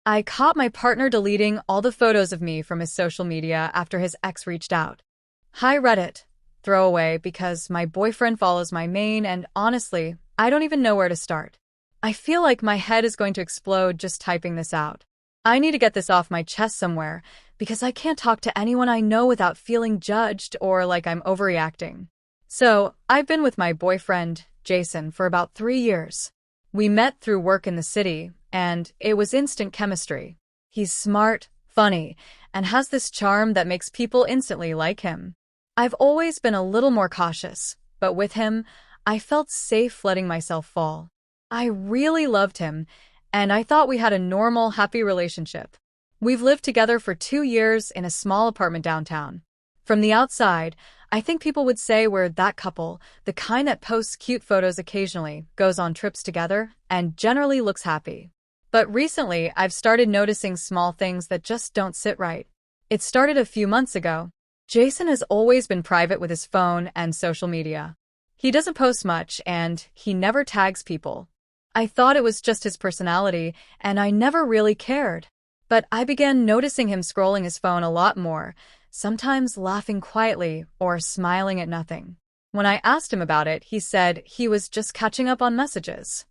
I caught my partner deleting all the photos of me from his social media after his ex reached out. Hi Reddit. Throwaway because my boyfriend follows my main and honestly, I don't even know where to start. I feel like my head is going to explode just typing this out. I need to get this off my chest somewhere because I can't talk to anyone I know without feeling judged or like I'm overreacting. So, I've been with my boyfriend, Jason, for about 3 years. We met through work in the city, and it was instant chemistry. He's smart, funny, and has this charm that makes people instantly like him. I've always been a little more cautious, but with him, I felt safe letting myself fall. I really loved him, and I thought we had a normal, happy relationship. We've lived together for 2 years in a small apartment downtown. From the outside, I think people would say we're that couple, the kind that posts cute photos occasionally, goes on trips together, and generally looks happy. But recently, I've started noticing small things that just don't sit right. It started a few months ago. Jason has always been private with his phone and social media. He doesn't post much, and he never tags people. I thought it was just his personality, and I never really cared. But I began noticing him scrolling his phone a lot more, sometimes laughing quietly or smiling at nothing. When I asked him about it, he said he was just catching up on messages.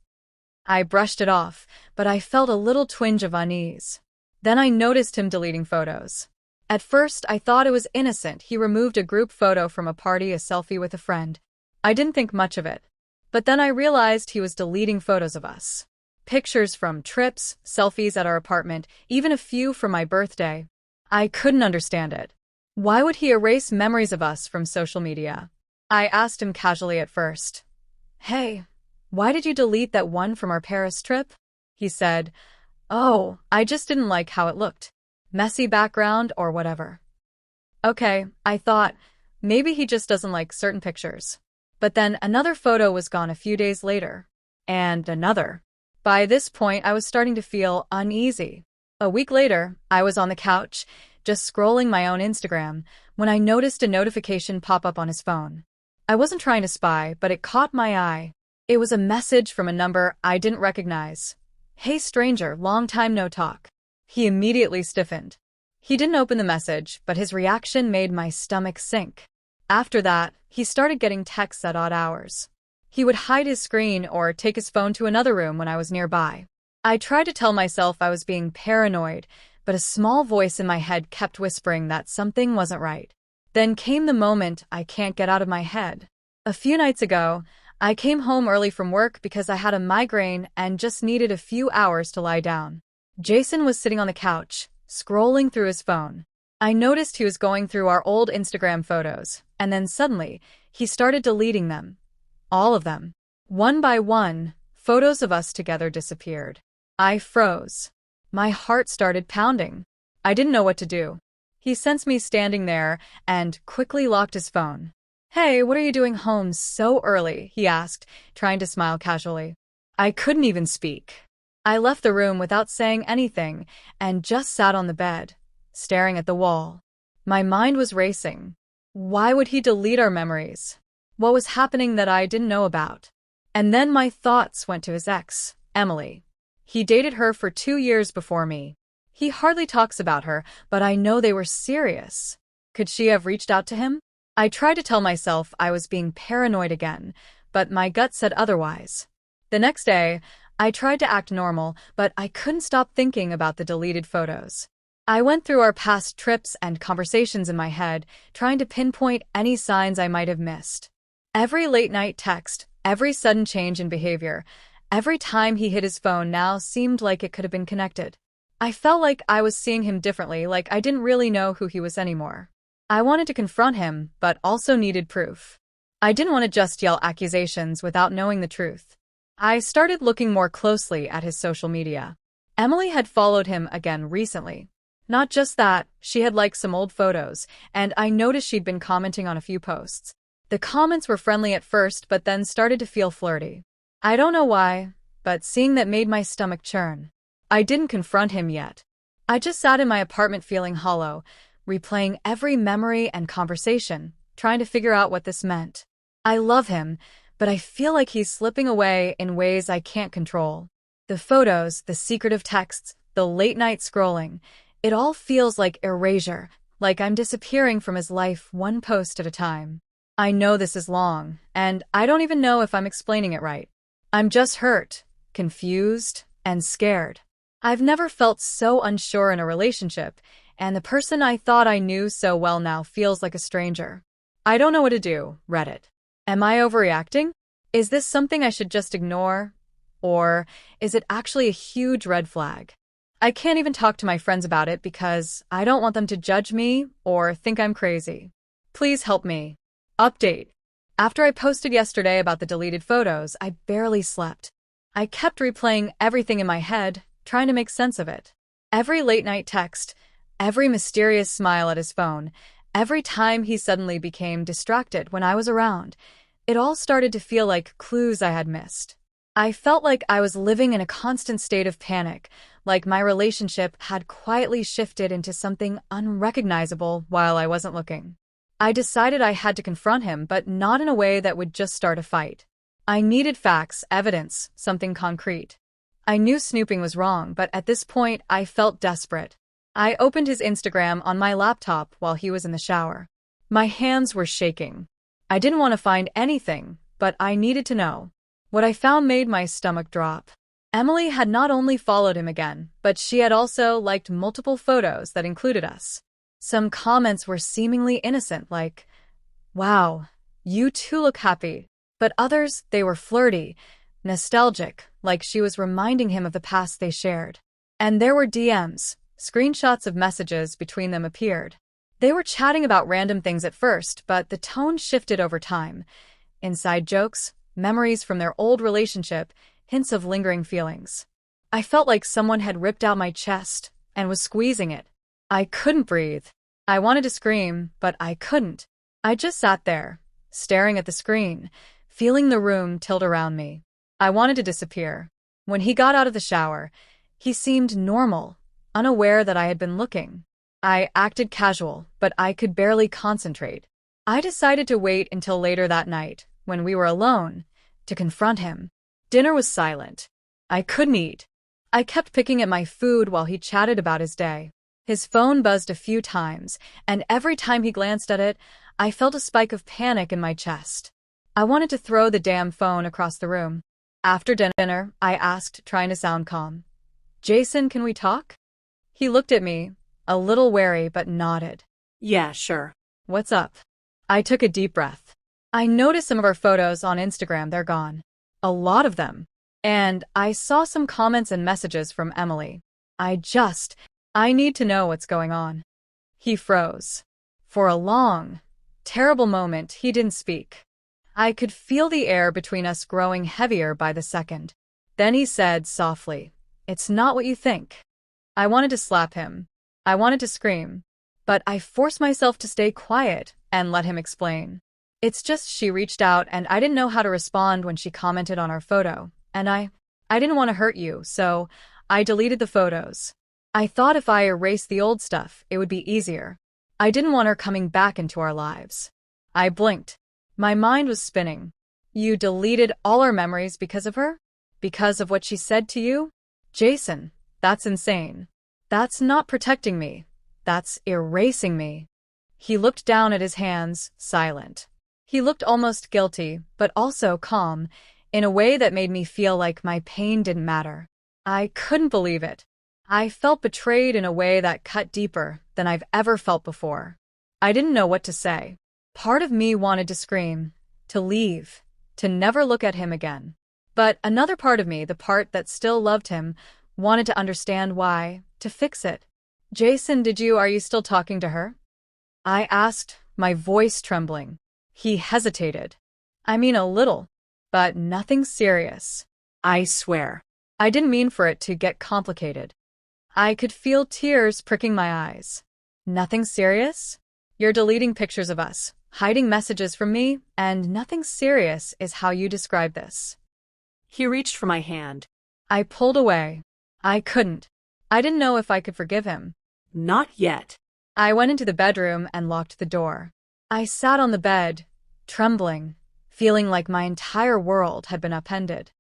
I brushed it off, but I felt a little twinge of unease. Then I noticed him deleting photos. At first, I thought it was innocent. He removed a group photo from a party, a selfie with a friend. I didn't think much of it. But then I realized he was deleting photos of us. Pictures from trips, selfies at our apartment, even a few from my birthday. I couldn't understand it. Why would he erase memories of us from social media? I asked him casually at first. Hey, why did you delete that one from our Paris trip? He said, oh, I just didn't like how it looked. Messy background or whatever. Okay, I thought, maybe he just doesn't like certain pictures. But then another photo was gone a few days later. And another. By this point, I was starting to feel uneasy. A week later, I was on the couch, just scrolling my own Instagram, when I noticed a notification pop up on his phone. I wasn't trying to spy, but it caught my eye. It was a message from a number I didn't recognize. Hey stranger, long time no talk. He immediately stiffened. He didn't open the message, but his reaction made my stomach sink. After that, he started getting texts at odd hours. He would hide his screen or take his phone to another room when I was nearby. I tried to tell myself I was being paranoid, but a small voice in my head kept whispering that something wasn't right. Then came the moment I can't get out of my head. A few nights ago, I came home early from work because I had a migraine and just needed a few hours to lie down. Jason was sitting on the couch, scrolling through his phone. I noticed he was going through our old Instagram photos, and then suddenly, he started deleting them. All of them. One by one, photos of us together disappeared. I froze. My heart started pounding. I didn't know what to do. He sensed me standing there and quickly locked his phone. Hey, what are you doing home so early? He asked, trying to smile casually. I couldn't even speak. I left the room without saying anything and just sat on the bed, staring at the wall. My mind was racing. Why would he delete our memories? What was happening that I didn't know about? And then my thoughts went to his ex, Emily. He dated her for 2 years before me. He hardly talks about her, but I know they were serious. Could she have reached out to him? I tried to tell myself I was being paranoid again, but my gut said otherwise. The next day, I tried to act normal, but I couldn't stop thinking about the deleted photos. I went through our past trips and conversations in my head, trying to pinpoint any signs I might have missed. Every late-night text, every sudden change in behavior, every time he hit his phone now seemed like it could have been connected. I felt like I was seeing him differently, like I didn't really know who he was anymore. I wanted to confront him, but also needed proof. I didn't want to just yell accusations without knowing the truth. I started looking more closely at his social media. Emily had followed him again recently. Not just that, she had liked some old photos, and I noticed she'd been commenting on a few posts. The comments were friendly at first, but then started to feel flirty. I don't know why, but seeing that made my stomach churn. I didn't confront him yet. I just sat in my apartment feeling hollow, replaying every memory and conversation, trying to figure out what this meant. I love him, but I feel like he's slipping away in ways I can't control. The photos, the secretive texts, the late-night scrolling. It all feels like erasure, like I'm disappearing from his life one post at a time. I know this is long, and I don't even know if I'm explaining it right. I'm just hurt, confused, and scared. I've never felt so unsure in a relationship, and the person I thought I knew so well now feels like a stranger. I don't know what to do, Reddit. Am I overreacting? Is this something I should just ignore? Or is it actually a huge red flag? I can't even talk to my friends about it because I don't want them to judge me or think I'm crazy. Please help me. Update. After I posted yesterday about the deleted photos, I barely slept. I kept replaying everything in my head, trying to make sense of it. Every late-night text, every mysterious smile at his phone, every time he suddenly became distracted when I was around, it all started to feel like clues I had missed. I felt like I was living in a constant state of panic, like my relationship had quietly shifted into something unrecognizable while I wasn't looking. I decided I had to confront him, but not in a way that would just start a fight. I needed facts, evidence, something concrete. I knew snooping was wrong, but at this point, I felt desperate. I opened his Instagram on my laptop while he was in the shower. My hands were shaking. I didn't want to find anything, but I needed to know. What I found made my stomach drop. Emily had not only followed him again, but she had also liked multiple photos that included us. Some comments were seemingly innocent, like, "Wow, you two look happy." But others, they were flirty, nostalgic, like she was reminding him of the past they shared. And there were DMs, screenshots of messages between them appeared. They were chatting about random things at first, but the tone shifted over time. Inside jokes, memories from their old relationship, hints of lingering feelings. I felt like someone had ripped out my chest and was squeezing it. I couldn't breathe. I wanted to scream, but I couldn't. I just sat there, staring at the screen, feeling the room tilt around me. I wanted to disappear. When he got out of the shower, he seemed normal, unaware that I had been looking. I acted casual, but I could barely concentrate. I decided to wait until later that night, when we were alone, to confront him. Dinner was silent. I couldn't eat. I kept picking at my food while he chatted about his day. His phone buzzed a few times, and every time he glanced at it, I felt a spike of panic in my chest. I wanted to throw the damn phone across the room. After dinner, I asked, trying to sound calm, "Jason, can we talk?" He looked at me, a little wary, but nodded. "Yeah, sure." "What's up?" I took a deep breath. I noticed some of our photos on Instagram, they're gone. A lot of them. And I saw some comments and messages from Emily. I need to know what's going on. He froze. For a long, terrible moment, he didn't speak. I could feel the air between us growing heavier by the second. Then he said softly, "It's not what you think." I wanted to slap him. I wanted to scream. But I forced myself to stay quiet and let him explain. "It's just she reached out and I didn't know how to respond when she commented on our photo. And I didn't want to hurt you, so I deleted the photos. I thought if I erased the old stuff, it would be easier. I didn't want her coming back into our lives." I blinked. My mind was spinning. "You deleted all our memories because of her? Because of what she said to you? Jason, that's insane. That's not protecting me. That's erasing me." He looked down at his hands, silent. He looked almost guilty, but also calm, in a way that made me feel like my pain didn't matter. I couldn't believe it. I felt betrayed in a way that cut deeper than I've ever felt before. I didn't know what to say. Part of me wanted to scream, to leave, to never look at him again. But another part of me, the part that still loved him, wanted to understand why, to fix it. "Jason, are you still talking to her?" I asked, my voice trembling. He hesitated. "I mean, a little, but nothing serious. "I swear." I didn't mean for it to get complicated. I could feel tears pricking my eyes. "Nothing serious? You're deleting pictures of us, hiding messages from me, and nothing serious is how you describe this." He reached for my hand. I pulled away. I couldn't. I didn't know if I could forgive him. "Not yet." I went into the bedroom and locked the door. I sat on the bed, trembling, feeling like my entire world had been upended.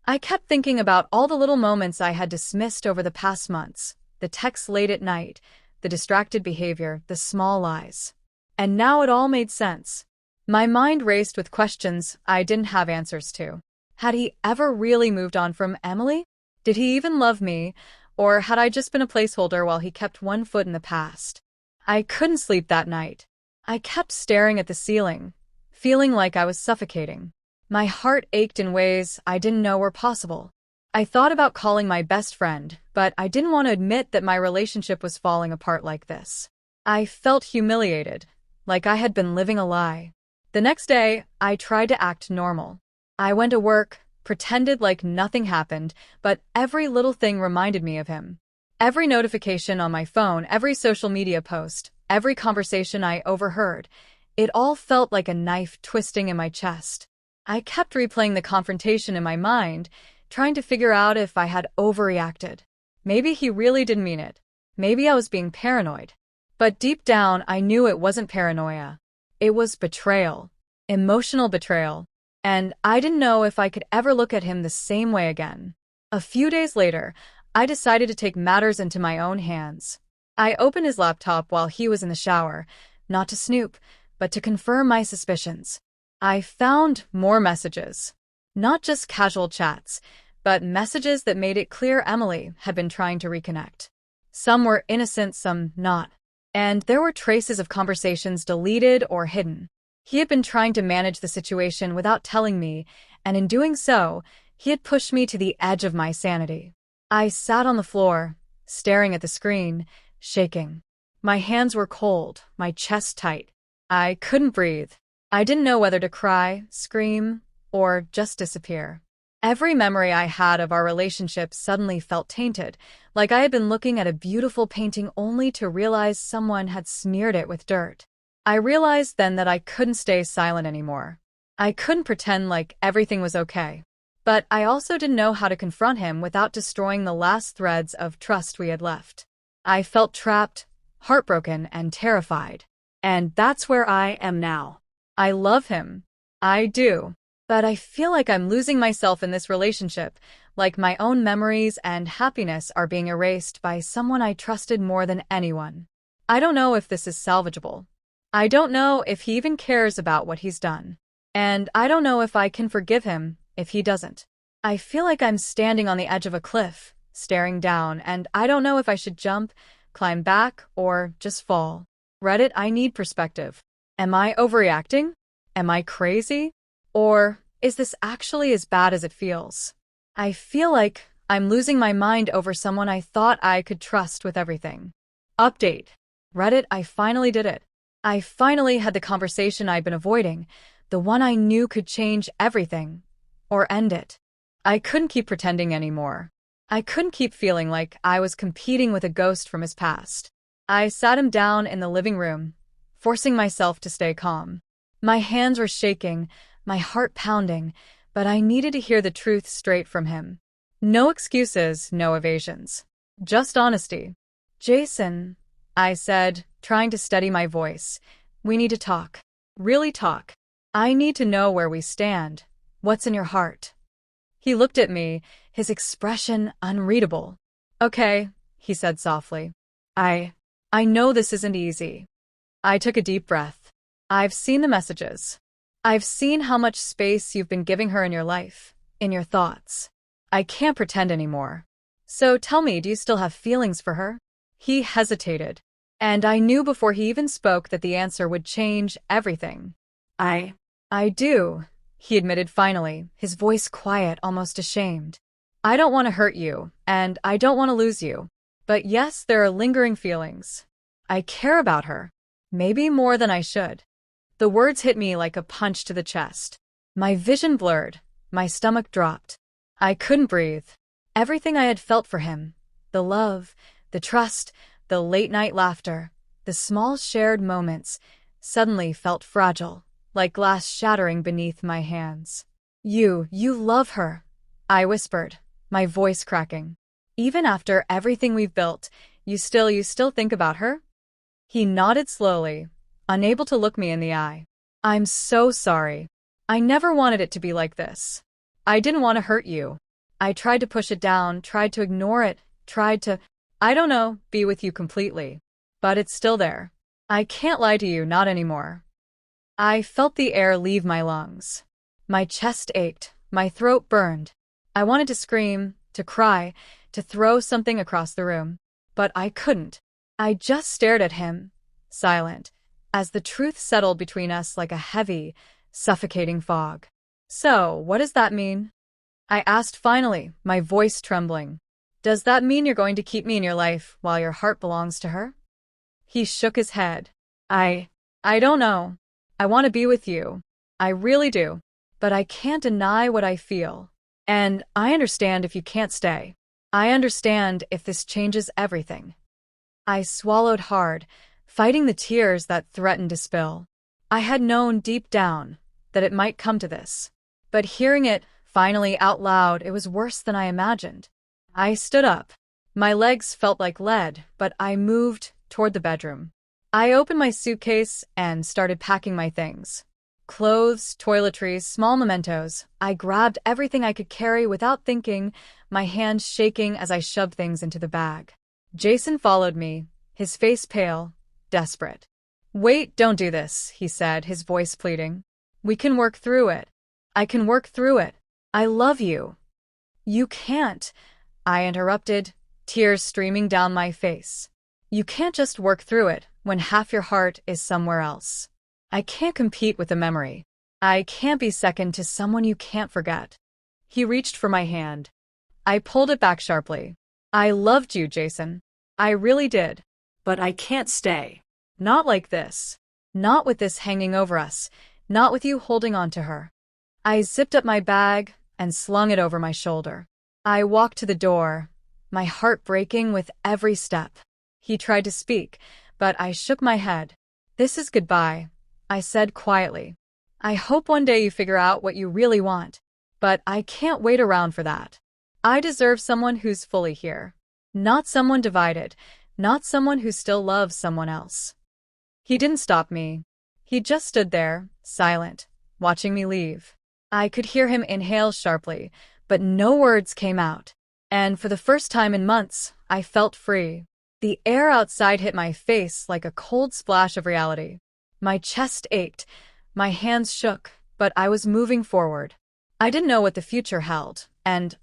I kept thinking about all the little moments I had dismissed over the past months, the texts late at night, the distracted behavior, the small lies. And now it all made sense. My mind raced with questions I didn't have answers to. Had he ever really moved on from Emily? Did he even love me, or had I just been a placeholder while he kept one foot in the past? I couldn't sleep that night. I kept staring at the ceiling, feeling like I was suffocating. My heart ached in ways I didn't know were possible. I thought about calling my best friend, but I didn't want to admit that my relationship was falling apart like this. I felt humiliated, like I had been living a lie. The next day, I tried to act normal. I went to work, pretended like nothing happened, but every little thing reminded me of him. Every notification on my phone, every social media post, every conversation I overheard, it all felt like a knife twisting in my chest. I kept replaying the confrontation in my mind, trying to figure out if I had overreacted. Maybe he really didn't mean it. Maybe I was being paranoid. But deep down, I knew it wasn't paranoia. It was betrayal. Emotional betrayal. And I didn't know if I could ever look at him the same way again. A few days later, I decided to take matters into my own hands. I opened his laptop while he was in the shower, not to snoop, but to confirm my suspicions. I found more messages. Not just casual chats, but messages that made it clear Emily had been trying to reconnect. Some were innocent, some not. And there were traces of conversations deleted or hidden. He had been trying to manage the situation without telling me, and in doing so, he had pushed me to the edge of my sanity. I sat on the floor, staring at the screen, shaking. My hands were cold, my chest tight. I couldn't breathe. I didn't know whether to cry, scream, or just disappear. Every memory I had of our relationship suddenly felt tainted, like I had been looking at a beautiful painting only to realize someone had smeared it with dirt. I realized then that I couldn't stay silent anymore. I couldn't pretend like everything was okay. But I also didn't know how to confront him without destroying the last threads of trust we had left. I felt trapped, heartbroken, and terrified. And that's where I am now. I love him. I do. But I feel like I'm losing myself in this relationship, like my own memories and happiness are being erased by someone I trusted more than anyone. I don't know if this is salvageable. I don't know if he even cares about what he's done. And I don't know if I can forgive him if he doesn't. I feel like I'm standing on the edge of a cliff, staring down, and I don't know if I should jump, climb back, or just fall. Reddit, I need perspective. Am I overreacting? Am I crazy? Or is this actually as bad as it feels? I feel like I'm losing my mind over someone I thought I could trust with everything. Update. Reddit, I finally did it. I finally had the conversation I'd been avoiding, the one I knew could change everything. Or end it. I couldn't keep pretending anymore. I couldn't keep feeling like I was competing with a ghost from his past. I sat him down in the living room, forcing myself to stay calm. My hands were shaking, my heart pounding, but I needed to hear the truth straight from him. No excuses, no evasions. Just honesty. Jason, I said, trying to steady my voice, we need to talk. Really talk. I need to know where we stand. What's in your heart? He looked at me, his expression unreadable. Okay, he said softly. I know this isn't easy. I took a deep breath. I've seen the messages. I've seen how much space you've been giving her in your life, in your thoughts. I can't pretend anymore. So tell me, do you still have feelings for her? He hesitated, and I knew before he even spoke that the answer would change everything. I do, he admitted finally, his voice quiet, almost ashamed. I don't want to hurt you, and I don't want to lose you. But yes, there are lingering feelings. I care about her. Maybe more than I should. The words hit me like a punch to the chest. My vision blurred, my stomach dropped. I couldn't breathe. Everything I had felt for him, the love, the trust, the late-night laughter, the small shared moments, suddenly felt fragile, like glass shattering beneath my hands. You love her, I whispered, my voice cracking. Even after everything we've built, you still think about her? He nodded slowly, unable to look me in the eye. I'm so sorry. I never wanted it to be like this. I didn't want to hurt you. I tried to push it down, tried to ignore it, tried to, I don't know, be with you completely. But it's still there. I can't lie to you, not anymore. I felt the air leave my lungs. My chest ached, my throat burned. I wanted to scream, to cry, to throw something across the room. But I couldn't. I just stared at him, silent, as the truth settled between us like a heavy, suffocating fog. So, what does that mean? I asked finally, my voice trembling. Does that mean you're going to keep me in your life while your heart belongs to her? He shook his head. I don't know. I want to be with you. I really do. But I can't deny what I feel. And I understand if you can't stay. I understand if this changes everything. I swallowed hard, fighting the tears that threatened to spill. I had known deep down that it might come to this. But hearing it finally out loud, it was worse than I imagined. I stood up. My legs felt like lead, but I moved toward the bedroom. I opened my suitcase and started packing my things. Clothes, toiletries, small mementos. I grabbed everything I could carry without thinking, my hands shaking as I shoved things into the bag. Jason followed me, his face pale, desperate. Wait, don't do this, he said, his voice pleading. We can work through it. I can work through it. I love you. You can't, I interrupted, tears streaming down my face. You can't just work through it when half your heart is somewhere else. I can't compete with the memory. I can't be second to someone you can't forget. He reached for my hand. I pulled it back sharply. I loved you, Jason. I really did. But I can't stay. Not like this. Not with this hanging over us. Not with you holding on to her. I zipped up my bag and slung it over my shoulder. I walked to the door, my heart breaking with every step. He tried to speak, but I shook my head. This is goodbye, I said quietly. I hope one day you figure out what you really want. But I can't wait around for that. I deserve someone who's fully here. Not someone divided, not someone who still loves someone else. He didn't stop me. He just stood there, silent, watching me leave. I could hear him inhale sharply, but no words came out. And for the first time in months, I felt free. The air outside hit my face like a cold splash of reality. My chest ached, my hands shook, but I was moving forward. I didn't know what the future held, and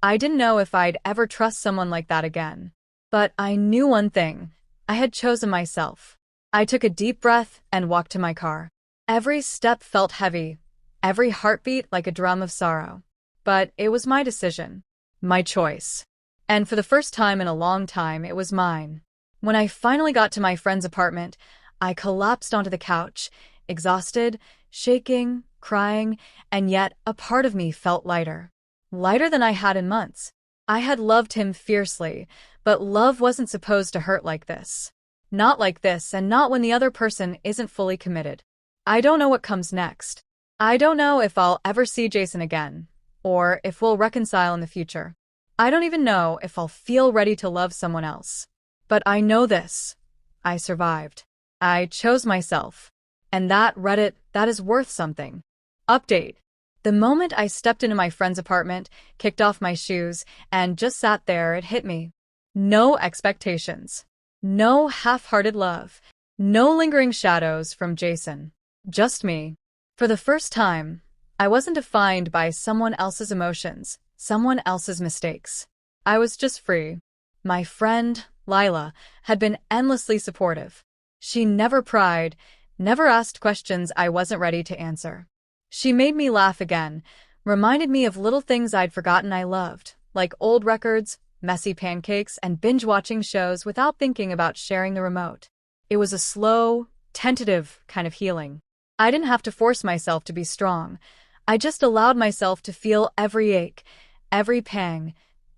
I didn't know if I'd ever trust someone like that again. But I knew one thing. I had chosen myself. I took a deep breath and walked to my car. Every step felt heavy, every heartbeat like a drum of sorrow. But it was my decision, my choice. And for the first time in a long time, it was mine. When I finally got to my friend's apartment, I collapsed onto the couch, exhausted, shaking, crying, and yet a part of me felt lighter. Lighter than I had in months. I had loved him fiercely, but love wasn't supposed to hurt like this. Not like this, and not when the other person isn't fully committed. I don't know what comes next. I don't know if I'll ever see Jason again, or if we'll reconcile in the future. I don't even know if I'll feel ready to love someone else. But I know this. I survived. I chose myself. And that Reddit, that is worth something. Update. The moment I stepped into my friend's apartment, kicked off my shoes, and just sat there, it hit me. No expectations. No half-hearted love. No lingering shadows from Jason. Just me. For the first time, I wasn't defined by someone else's emotions, someone else's mistakes. I was just free. My friend, Lila, had been endlessly supportive. She never pried, never asked questions I wasn't ready to answer. She made me laugh again, reminded me of little things I'd forgotten I loved, like old records, messy pancakes, and binge-watching shows without thinking about sharing the remote. It was a slow, tentative kind of healing. I didn't have to force myself to be strong. I just allowed myself to feel every ache, every pang,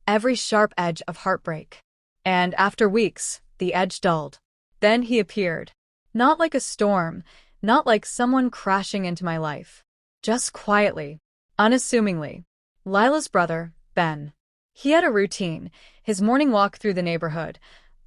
every sharp edge of heartbreak. And after weeks, the edge dulled. Then he appeared. Not like a storm, not like someone crashing into my life. Just quietly, unassumingly. Lila's brother, Ben. He had a routine, his morning walk through the neighborhood,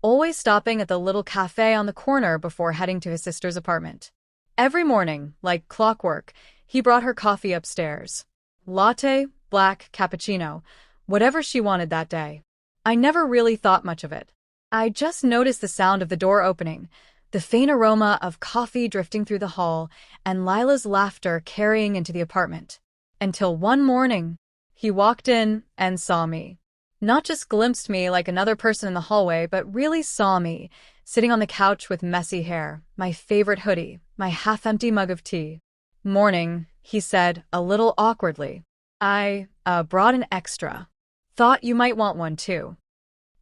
always stopping at the little cafe on the corner before heading to his sister's apartment. Every morning, like clockwork, he brought her coffee upstairs. Latte, black, cappuccino, whatever she wanted that day. I never really thought much of it. I just noticed the sound of the door opening, the faint aroma of coffee drifting through the hall, and Lila's laughter carrying into the apartment. Until one morning, he walked in and saw me. Not just glimpsed me like another person in the hallway, but really saw me, sitting on the couch with messy hair, my favorite hoodie, my half-empty mug of tea. "Morning," he said, a little awkwardly. "I, brought an extra. Thought you might want one too."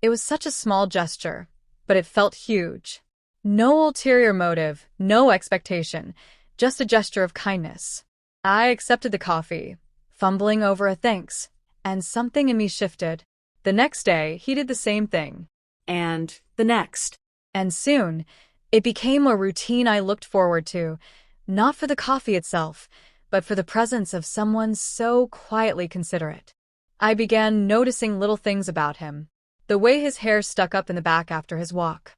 It was such a small gesture, but it felt huge. No ulterior motive, no expectation, just a gesture of kindness. I accepted the coffee, fumbling over a thanks, and something in me shifted. The next day, he did the same thing. And the next. And soon, it became a routine I looked forward to, not for the coffee itself, but for the presence of someone so quietly considerate. I began noticing little things about him. The way his hair stuck up in the back after his walk.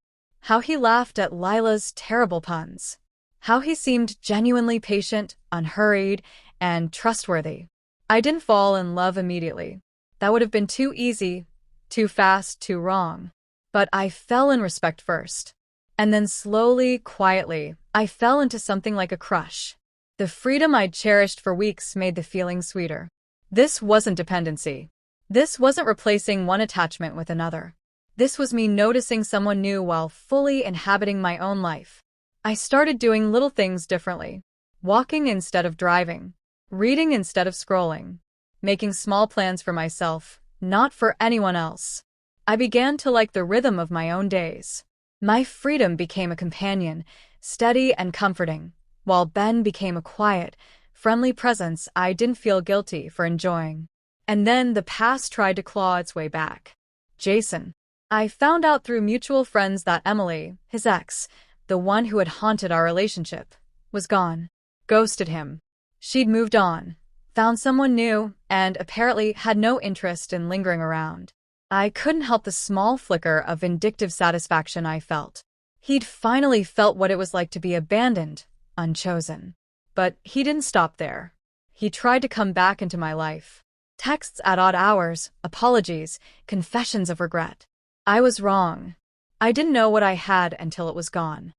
How he laughed at Lila's terrible puns. How he seemed genuinely patient, unhurried, and trustworthy. I didn't fall in love immediately. That would have been too easy, too fast, too wrong. But I fell in respect first. And then slowly, quietly, I fell into something like a crush. The freedom I'd cherished for weeks made the feeling sweeter. This wasn't dependency. This wasn't replacing one attachment with another. This was me noticing someone new while fully inhabiting my own life. I started doing little things differently. Walking instead of driving. Reading instead of scrolling. Making small plans for myself, not for anyone else. I began to like the rhythm of my own days. My freedom became a companion, steady and comforting, while Ben became a quiet, friendly presence I didn't feel guilty for enjoying. And then the past tried to claw its way back. Jason. I found out through mutual friends that Emily, his ex, the one who had haunted our relationship, was gone. Ghosted him. She'd moved on, found someone new, and apparently had no interest in lingering around. I couldn't help the small flicker of vindictive satisfaction I felt. He'd finally felt what it was like to be abandoned, unchosen. But he didn't stop there. He tried to come back into my life. Texts at odd hours, apologies, confessions of regret. I was wrong. I didn't know what I had until it was gone.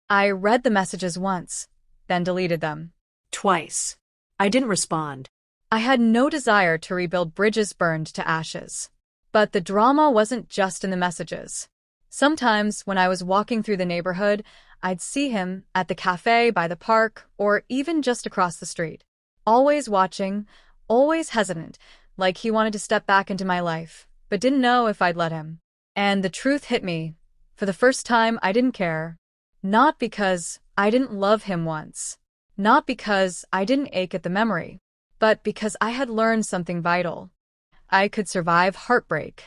I read the messages once, then deleted them. Twice. I didn't respond. I had no desire to rebuild bridges burned to ashes. But the drama wasn't just in the messages. Sometimes, when I was walking through the neighborhood, I'd see him at the cafe by the park or even just across the street. Always watching, always hesitant, like he wanted to step back into my life, but didn't know if I'd let him. And the truth hit me. For the first time, I didn't care. Not because I didn't love him once. Not because I didn't ache at the memory. But because I had learned something vital. I could survive heartbreak.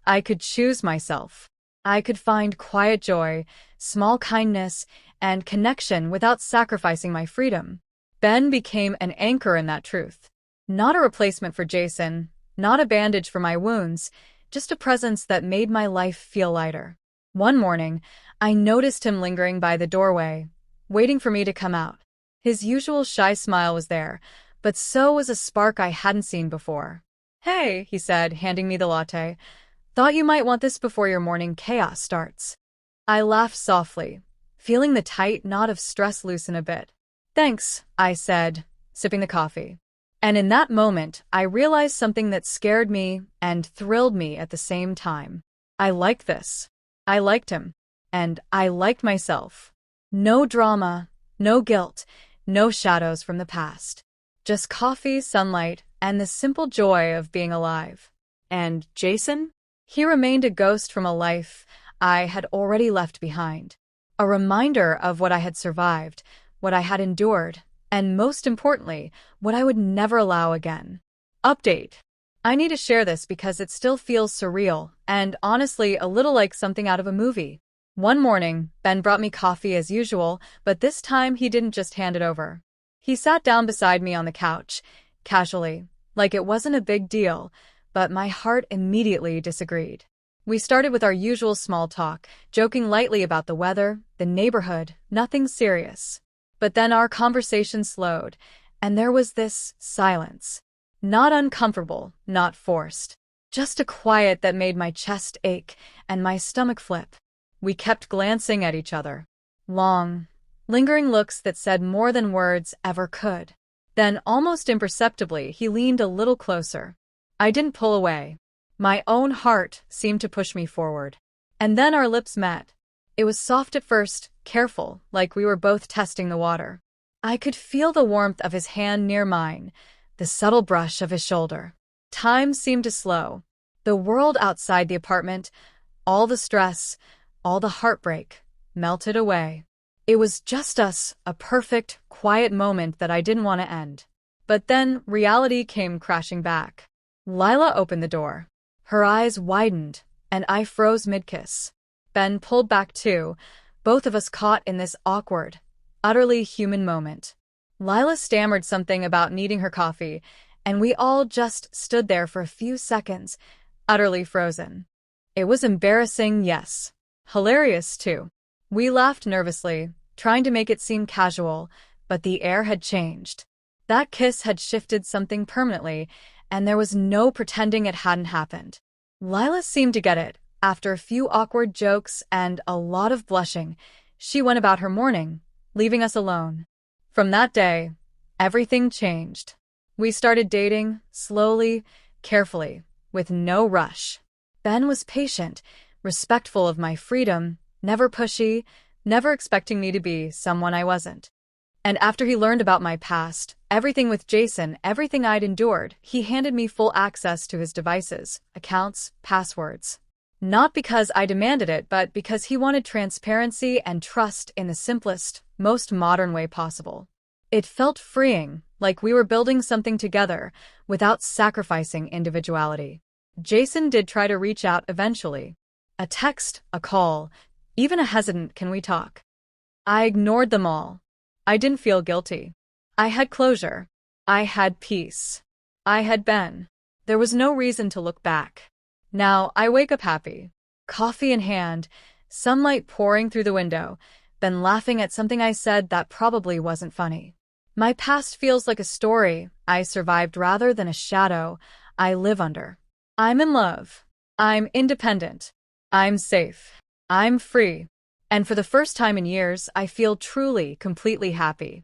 I could choose myself. I could find quiet joy, small kindness, and connection without sacrificing my freedom. Ben became an anchor in that truth. Not a replacement for Jason, not a bandage for my wounds, just a presence that made my life feel lighter. One morning, I noticed him lingering by the doorway, waiting for me to come out. His usual shy smile was there, but so was a spark I hadn't seen before. "Hey," he said, handing me the latte. "Thought you might want this before your morning chaos starts." I laughed softly, feeling the tight knot of stress loosen a bit. "Thanks," I said, sipping the coffee. And in that moment, I realized something that scared me and thrilled me at the same time. I liked this. I liked him. And I liked myself. No drama, no guilt, no shadows from the past. Just coffee, sunlight, and the simple joy of being alive. And Jason? He remained a ghost from a life I had already left behind. A reminder of what I had survived, what I had endured, and most importantly, what I would never allow again. Update. I need to share this because it still feels surreal and honestly a little like something out of a movie. One morning, Ben brought me coffee as usual, but this time he didn't just hand it over. He sat down beside me on the couch, casually, like it wasn't a big deal, but my heart immediately disagreed. We started with our usual small talk, joking lightly about the weather, the neighborhood, nothing serious. But then our conversation slowed, and there was this silence. Not uncomfortable, not forced. Just a quiet that made my chest ache and my stomach flip. We kept glancing at each other. Long, lingering looks that said more than words ever could. Then, almost imperceptibly, he leaned a little closer. I didn't pull away. My own heart seemed to push me forward. And then our lips met. It was soft at first, careful, like we were both testing the water. I could feel the warmth of his hand near mine, the subtle brush of his shoulder. Time seemed to slow. The world outside the apartment, all the stress, all the heartbreak, melted away. It was just us, a perfect, quiet moment that I didn't want to end. But then reality came crashing back. Lila opened the door. Her eyes widened, and I froze mid-kiss. Ben pulled back too, both of us caught in this awkward, utterly human moment. Lila stammered something about needing her coffee, and we all just stood there for a few seconds, utterly frozen. It was embarrassing, yes. Hilarious, too. We laughed nervously, trying to make it seem casual, but the air had changed. That kiss had shifted something permanently, and there was no pretending it hadn't happened. Lila seemed to get it. After a few awkward jokes and a lot of blushing, she went about her morning, leaving us alone. From that day, everything changed. We started dating, slowly, carefully, with no rush. Ben was patient, respectful of my freedom, never pushy, never expecting me to be someone I wasn't. And after he learned about my past, everything with Jason, everything I'd endured, he handed me full access to his devices, accounts, passwords. Not because I demanded it, but because he wanted transparency and trust in the simplest, most modern way possible. It felt freeing, like we were building something together, without sacrificing individuality. Jason did try to reach out eventually. A text, a call, even a hesitant "can we talk?" I ignored them all. I didn't feel guilty. I had closure. I had peace. I had Ben. There was no reason to look back. Now I wake up happy. Coffee in hand, sunlight pouring through the window, Ben laughing at something I said that probably wasn't funny. My past feels like a story I survived rather than a shadow I live under. I'm in love. I'm independent. I'm safe. I'm free. And for the first time in years, I feel truly, completely happy.